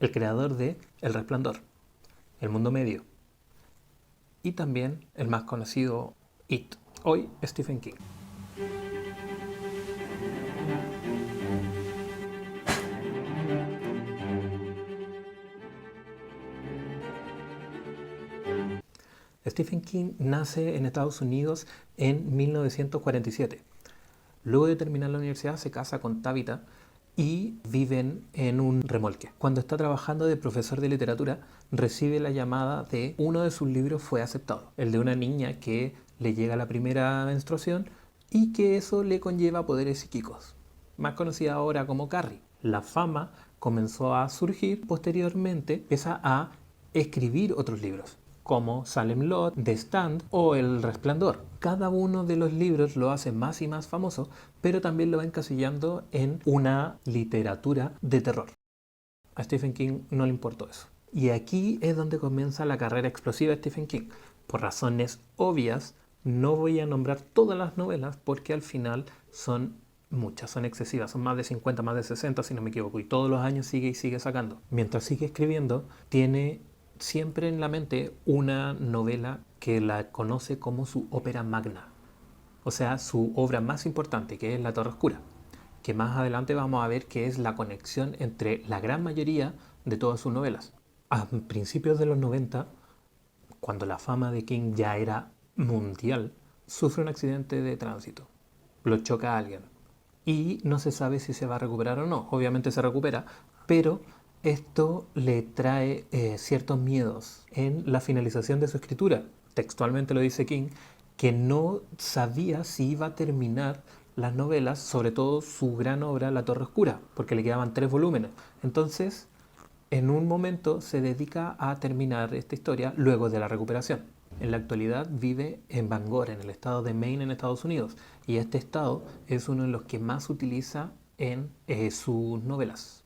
el creador de El Resplandor, El Mundo Medio y también el más conocido It. Hoy Stephen King. Stephen King nace en Estados Unidos en 1947. Luego de terminar la universidad se casa con Tabitha y viven en un remolque. Cuando está trabajando de profesor de literatura, recibe la llamada de uno de sus libros fue aceptado, el de una niña que le llega la primera menstruación y que eso le conlleva poderes psíquicos, más conocida ahora como Carrie. La fama comenzó a surgir, posteriormente empieza a escribir otros libros como Salem Lot, The Stand o El Resplandor. Cada uno de los libros lo hace más y más famoso, pero también lo va encasillando en una literatura de terror. A Stephen King no le importó eso. Y aquí es donde comienza la carrera explosiva de Stephen King. Por razones obvias, no voy a nombrar todas las novelas porque al final son muchas, son excesivas, son más de 50, más de 60 si no me equivoco, y todos los años sigue y sigue sacando. Mientras sigue escribiendo, tiene siempre en la mente una novela que la conoce como su ópera magna, o sea, su obra más importante, que es La Torre Oscura, que más adelante vamos a ver que es la conexión entre la gran mayoría de todas sus novelas. A principios de los 90, cuando la fama de King ya era mundial, sufre un accidente de tránsito, lo choca a alguien y no se sabe si se va a recuperar o no. Obviamente se recupera, pero esto le trae ciertos miedos en la finalización de su escritura. Textualmente lo dice King, que no sabía si iba a terminar las novelas, sobre todo su gran obra La Torre Oscura, porque le quedaban 3 volúmenes. Entonces, en un momento se dedica a terminar esta historia luego de la recuperación. En la actualidad vive en Bangor, en el estado de Maine, en Estados Unidos, y este estado es uno de los que más utiliza en sus novelas.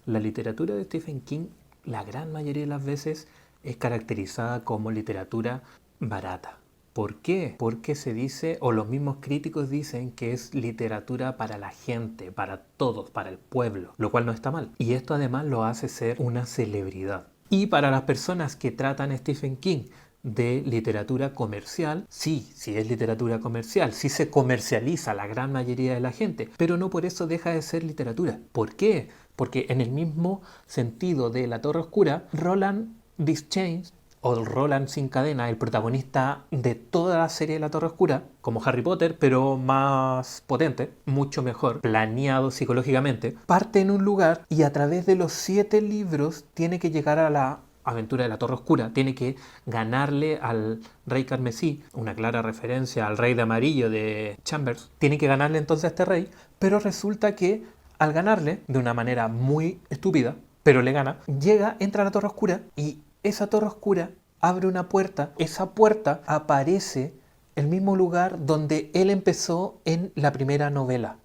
La literatura de Stephen King, la gran mayoría de las veces, es caracterizada como literatura barata. ¿Por qué? Porque se dice, o los mismos críticos dicen, que es literatura para la gente, para todos, para el pueblo, lo cual no está mal. Y esto además lo hace ser una celebridad. Y para las personas que tratan a Stephen King de literatura comercial, sí es literatura comercial, sí se comercializa la gran mayoría de la gente, pero no por eso deja de ser literatura. ¿Por qué? Porque en el mismo sentido de La Torre Oscura, Roland Dischains o Roland Sin Cadena, el protagonista de toda la serie de La Torre Oscura, como Harry Potter, pero más potente, mucho mejor, planeado psicológicamente, parte en un lugar y a través de los 7 libros tiene que llegar a la aventura de La Torre Oscura, tiene que ganarle al rey carmesí, una clara referencia al rey de amarillo de Chambers, tiene que ganarle entonces a este rey, pero resulta que al ganarle, de una manera muy estúpida, pero le gana, llega, entra a la Torre Oscura y esa Torre Oscura abre una puerta, esa puerta aparece el mismo lugar donde él empezó en la primera novela.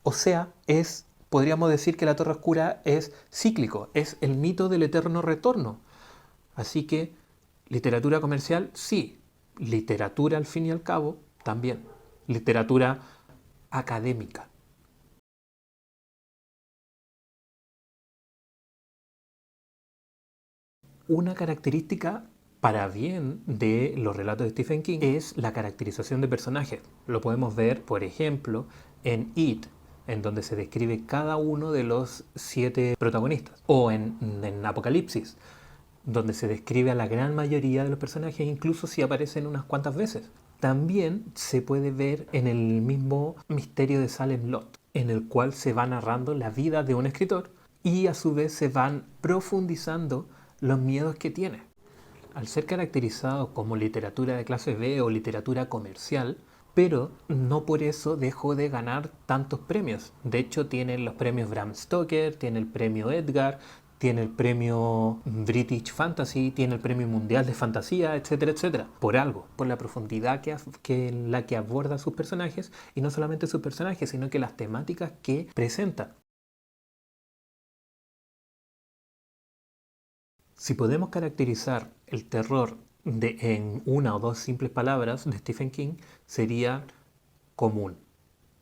O sea, podríamos decir que la Torre Oscura es cíclico, es el mito del eterno retorno. Así que, literatura comercial, sí. Literatura, al fin y al cabo, también. Literatura académica. Una característica para bien de los relatos de Stephen King es la caracterización de personajes. Lo podemos ver, por ejemplo, en It, en donde se describe cada uno de los 7 protagonistas, o en Apocalipsis, donde se describe a la gran mayoría de los personajes, incluso si aparecen unas cuantas veces. También se puede ver en el mismo misterio de Salem Lot, en el cual se va narrando la vida de un escritor y a su vez se van profundizando los miedos que tiene. Al ser caracterizado como literatura de clase B o literatura comercial, pero no por eso dejó de ganar tantos premios. De hecho, tiene los premios Bram Stoker, tiene el premio Edgar, tiene el premio British Fantasy, tiene el premio Mundial de Fantasía, etcétera, etcétera. Por algo, por la profundidad en la que aborda sus personajes, y no solamente sus personajes, sino que las temáticas que presenta. Si podemos caracterizar el terror en una o dos simples palabras de Stephen King, sería común.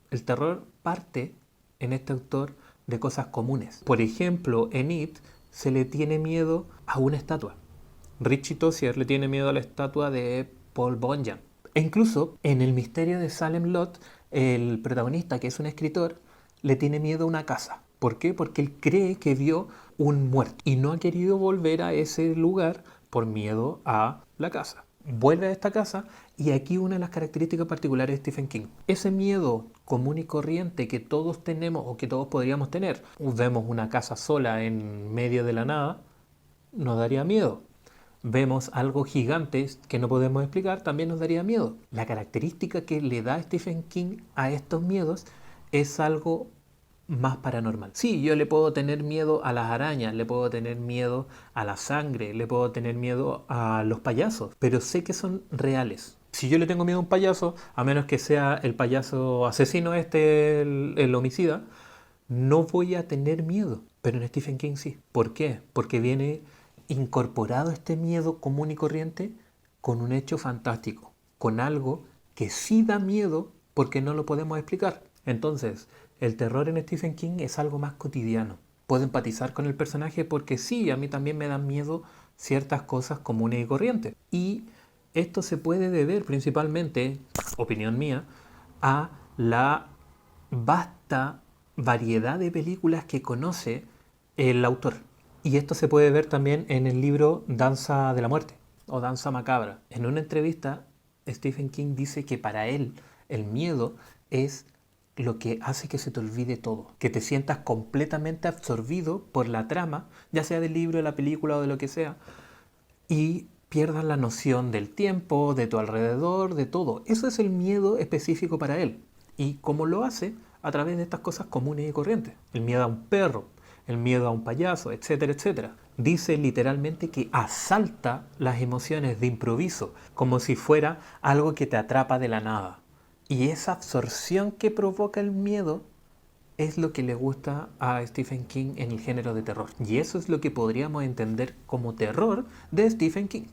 El terror parte en este autor de cosas comunes. Por ejemplo, en It se le tiene miedo a una estatua. Richie Tozier le tiene miedo a la estatua de Paul Bunyan. E incluso en El misterio de Salem Lot, el protagonista, que es un escritor, le tiene miedo a una casa. ¿Por qué? Porque él cree que vio un muerto y no ha querido volver a ese lugar por miedo a la casa. Vuelve a esta casa y aquí una de las características particulares de Stephen King. Ese miedo común y corriente que todos tenemos o que todos podríamos tener. Vemos una casa sola en medio de la nada, nos daría miedo. Vemos algo gigante que no podemos explicar, también nos daría miedo. La característica que le da Stephen King a estos miedos es algo más paranormal. Sí, yo le puedo tener miedo a las arañas, le puedo tener miedo a la sangre, le puedo tener miedo a los payasos, pero sé que son reales. Si yo le tengo miedo a un payaso, a menos que sea el payaso asesino el homicida, no voy a tener miedo. Pero en Stephen King sí. ¿Por qué? Porque viene incorporado este miedo común y corriente con un hecho fantástico, con algo que sí da miedo porque no lo podemos explicar. Entonces, el terror en Stephen King es algo más cotidiano. Puedo empatizar con el personaje porque sí, a mí también me dan miedo ciertas cosas comunes y corrientes. Y esto se puede deber principalmente, opinión mía, a la vasta variedad de películas que conoce el autor. Y esto se puede ver también en el libro Danza de la Muerte o Danza Macabra. En una entrevista, Stephen King dice que para él el miedo es lo que hace que se te olvide todo, que te sientas completamente absorbido por la trama, ya sea del libro, de la película o de lo que sea, y pierdas la noción del tiempo, de tu alrededor, de todo. Eso es el miedo específico para él. ¿Y cómo lo hace? A través de estas cosas comunes y corrientes. El miedo a un perro, el miedo a un payaso, etcétera, etcétera. Dice literalmente que asalta las emociones de improviso, como si fuera algo que te atrapa de la nada. Y esa absorción que provoca el miedo es lo que le gusta a Stephen King en el género de terror. Y eso es lo que podríamos entender como terror de Stephen King.